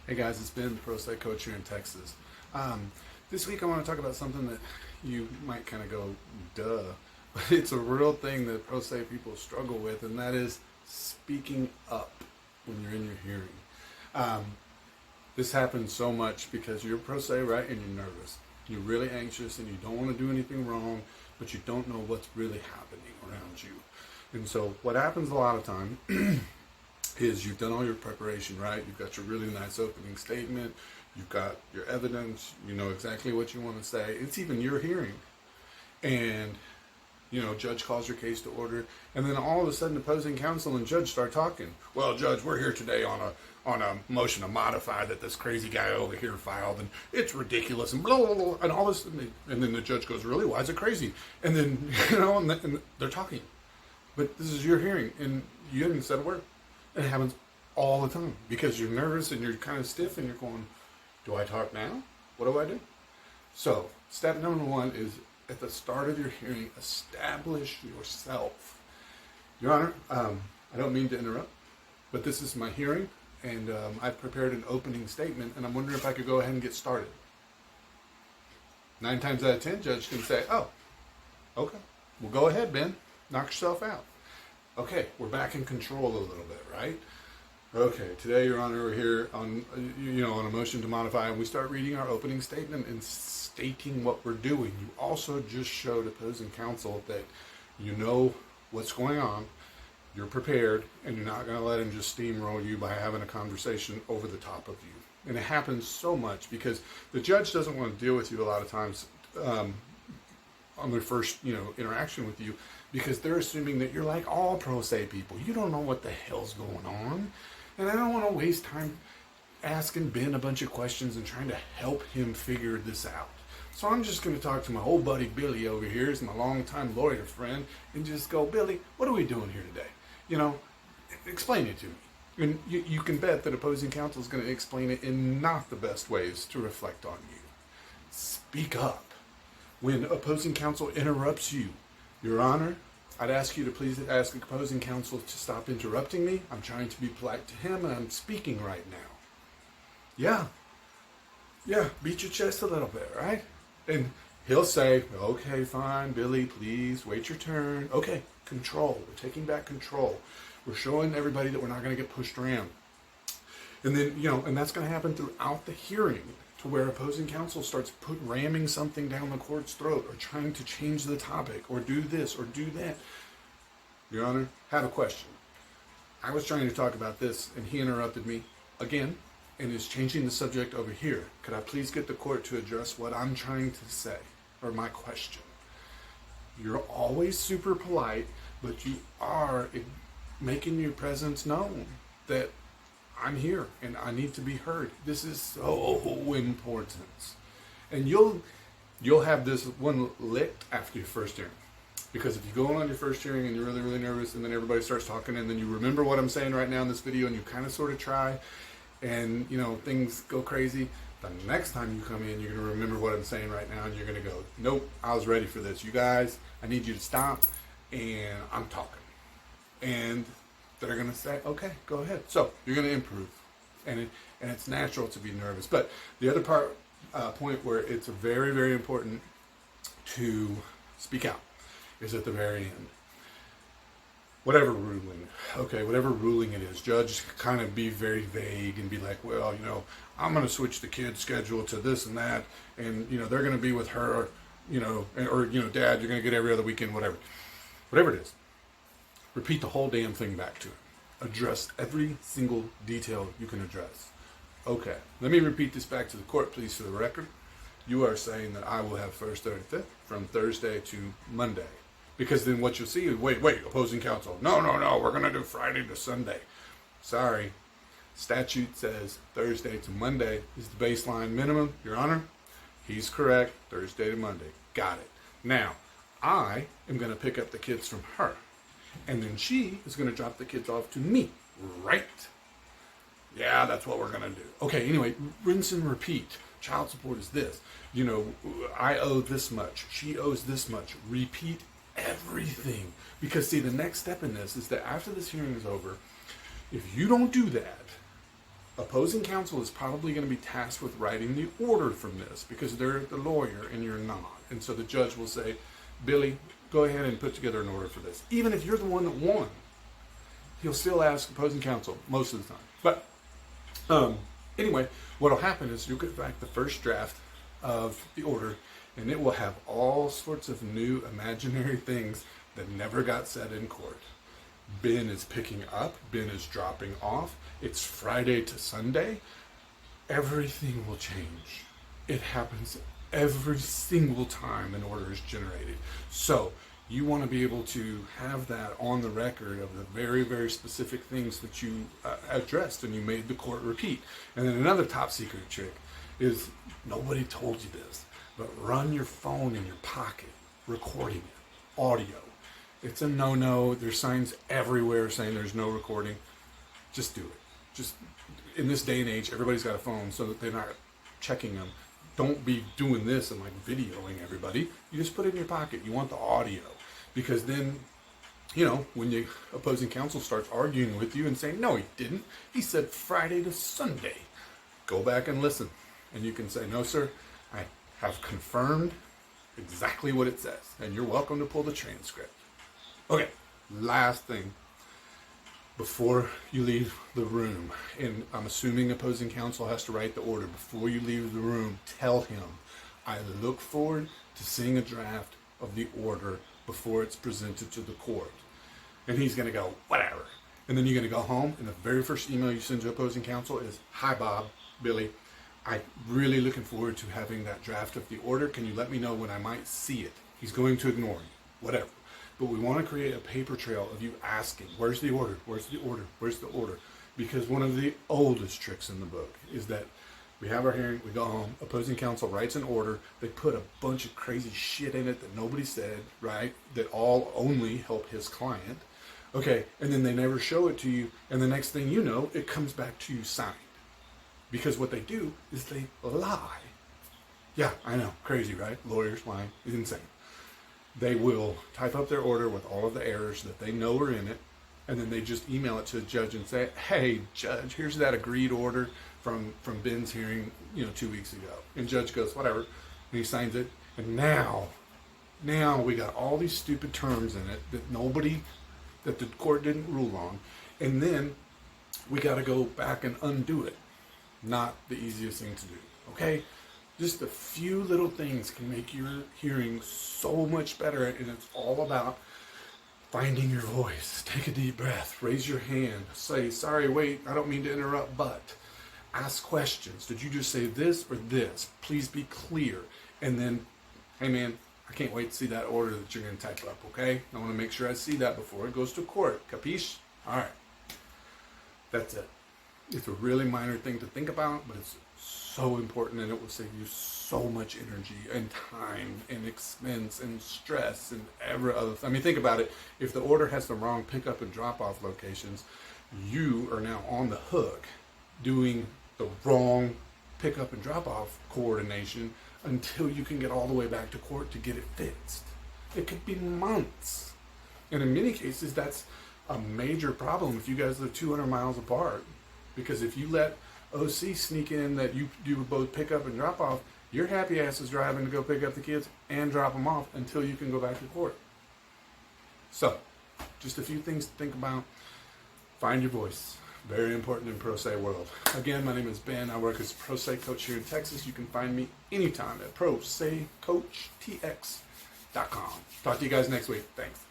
Hey guys, it's Ben, the Pro State Coach here in Texas. This week I want to talk about something that you might kind of go, duh, but it's a real thing that Pro State people struggle with, and that is speaking up when you're in your hearing. This happens so much because you're Pro State, right, and you're nervous. You're really anxious and you don't want to do anything wrong, but you don't know what's really happening around you. And so what happens a lot of time is you've done all your preparation, right? You've got your really nice opening statement. You've got your evidence. You know exactly what you want to say. It's even your hearing. And, judge calls your case to order. And then all of a sudden, opposing counsel and judge start talking. Well, judge, we're here today on a motion to modify that this crazy guy over here filed. And it's ridiculous. And blah, blah, blah. And all this. And then the judge goes, really? Why is it crazy? And then, and they're talking. But this is your hearing. And you haven't said a word. It happens all the time because you're nervous and you're kind of stiff and you're going, do I talk now? What do I do? So step number one is at the start of your hearing, establish yourself. Your Honor, I don't mean to interrupt, but this is my hearing and I've prepared an opening statement and I'm wondering if I could go ahead and get started. 9 times out of 10, judge can say, oh, okay, well go ahead, Ben, knock yourself out. Okay, we're back in control a little bit, right? Okay, today, Your Honor, we're here on, on a motion to modify, and we start reading our opening statement and stating what we're doing. You also just showed opposing counsel that you know what's going on, you're prepared, and you're not going to let him just steamroll you by having a conversation over the top of you. And it happens so much because the judge doesn't want to deal with you a lot of times on their first, interaction with you, because they're assuming that you're like all pro se people. You don't know what the hell's going on. And I don't want to waste time asking Ben a bunch of questions and trying to help him figure this out. So I'm just going to talk to my old buddy Billy over here, is my longtime lawyer friend, and just go, Billy, what are we doing here today? Explain it to me. And you can bet that opposing counsel is going to explain it in not the best ways to reflect on you. Speak up. When opposing counsel interrupts you, Your Honor, I'd ask you to please ask the opposing counsel to stop interrupting me. I'm trying to be polite to him, and I'm speaking right now. Yeah, beat your chest a little bit, right? And he'll say, okay, fine, Billy, please, wait your turn. Okay, control. We're taking back control. We're showing everybody that we're not going to get pushed around. And then, and that's going to happen throughout the hearing, to where opposing counsel starts ramming something down the court's throat or trying to change the topic or do this or do that. Your Honor, have a question. I was trying to talk about this and he interrupted me again and is changing the subject over here. Could I please get the court to address what I'm trying to say or my question? You're always super polite, but you are making your presence known that I'm here and I need to be heard. This is so important. And you'll have this one licked after your first hearing. Because if you go on your first hearing and you're really, really nervous and then everybody starts talking and then you remember what I'm saying right now in this video and you kind of sort of try and, things go crazy, the next time you come in, you're going to remember what I'm saying right now and you're going to go, nope, I was ready for this. You guys, I need you to stop and I'm talking. And that are going to say, okay, go ahead. So you're going to improve, and it's natural to be nervous. But the other point where it's very, very important to speak out is at the very end. Whatever ruling it is, judge kind of be very vague and be like, well, I'm going to switch the kid's schedule to this and that, and they're going to be with her, or Dad, you're going to get every other weekend, whatever it is. Repeat the whole damn thing back to him. Address every single detail you can address. Okay, let me repeat this back to the court, please, for the record. You are saying that I will have first, third, and fifth from Thursday to Monday. Because then what you'll see is, wait, opposing counsel. No, we're going to do Friday to Sunday. Sorry. Statute says Thursday to Monday is the baseline minimum. Your Honor, he's correct. Thursday to Monday. Got it. Now, I am going to pick up the kids from her. And then she is going to drop the kids off to me, right? Yeah, that's what we're going to do. Okay, anyway, rinse and repeat. Child support is this. I owe this much. She owes this much. Repeat everything. Because, see, the next step in this is that after this hearing is over, if you don't do that, Opposing counsel is probably going to be tasked with writing the order from this because they're the lawyer and you're not. And so the judge will say, Billy, go ahead and put together an order for this. Even if you're the one that won, he'll still ask opposing counsel most of the time. But anyway, what will happen is you'll get back the first draft of the order, and it will have all sorts of new imaginary things that never got said in court. Ben is picking up, Ben is dropping off, it's Friday to Sunday. Everything will change. It happens every single time an order is generated. So you want to be able to have that on the record of the very, very specific things that you addressed and you made the court repeat. And then another top secret trick is, nobody told you this, but run your phone in your pocket, recording it, audio. It's a no-no. There's signs everywhere saying there's no recording. Just do it. Just in this day and age, everybody's got a phone, so that they're not checking them. Don't be doing this and like videoing everybody. You just put it in your pocket. You want the audio, because then, you know, when the opposing counsel starts arguing with you and saying, no, he didn't. He said Friday to Sunday. Go back and listen. And you can say, no, sir, I have confirmed exactly what it says. And you're welcome to pull the transcript. Okay, last thing. Before you leave the room, and I'm assuming opposing counsel has to write the order, before you leave the room, tell him, I look forward to seeing a draft of the order before it's presented to the court. And he's going to go, whatever. And then you're going to go home, and the very first email you send to opposing counsel is, hi, Bob, Billy, I'm really looking forward to having that draft of the order. Can you let me know when I might see it? He's going to ignore you, whatever. But we want to create a paper trail of you asking, where's the order? Where's the order? Where's the order? Because one of the oldest tricks in the book is that we have our hearing, we go home, opposing counsel writes an order, they put a bunch of crazy shit in it that nobody said, right? That all only help his client. Okay, and then they never show it to you, and the next thing you know, it comes back to you signed. Because what they do is they lie. Yeah, I know, crazy, right? Lawyers lying is insane. They will type up their order with all of the errors that they know are in it, and then they just email it to the judge and say, hey, judge, here's that agreed order from Ben's hearing, 2 weeks ago. And judge goes, whatever, and he signs it. And now we got all these stupid terms in it that the court didn't rule on. And then we got to go back and undo it. Not the easiest thing to do, okay? Just a few little things can make your hearing so much better, and it's all about finding your voice. Take a deep breath, raise your hand, say, sorry, wait, I don't mean to interrupt, but ask questions. Did you just say this or this? Please be clear. And then, hey man, I can't wait to see that order that you're going to type up, okay? I want to make sure I see that before it goes to court. Capiche? All right. That's it. It's a really minor thing to think about, but it's so important, and it will save you so much energy and time and expense and stress and every other thing. I mean, think about it. If the order has the wrong pickup and drop-off locations, you are now on the hook doing the wrong pickup and drop-off coordination until you can get all the way back to court to get it fixed. It could be months. And in many cases, that's a major problem if you guys live 200 miles apart. Because if you let OC sneak in that you do both pick up and drop off, your happy ass is driving to go pick up the kids and drop them off until you can go back to court. So, just a few things to think about. Find your voice. Very important in pro se world. Again, my name is Ben. I work as a pro se coach here in Texas. You can find me anytime at prosecoachtx.com. Talk to you guys next week. Thanks.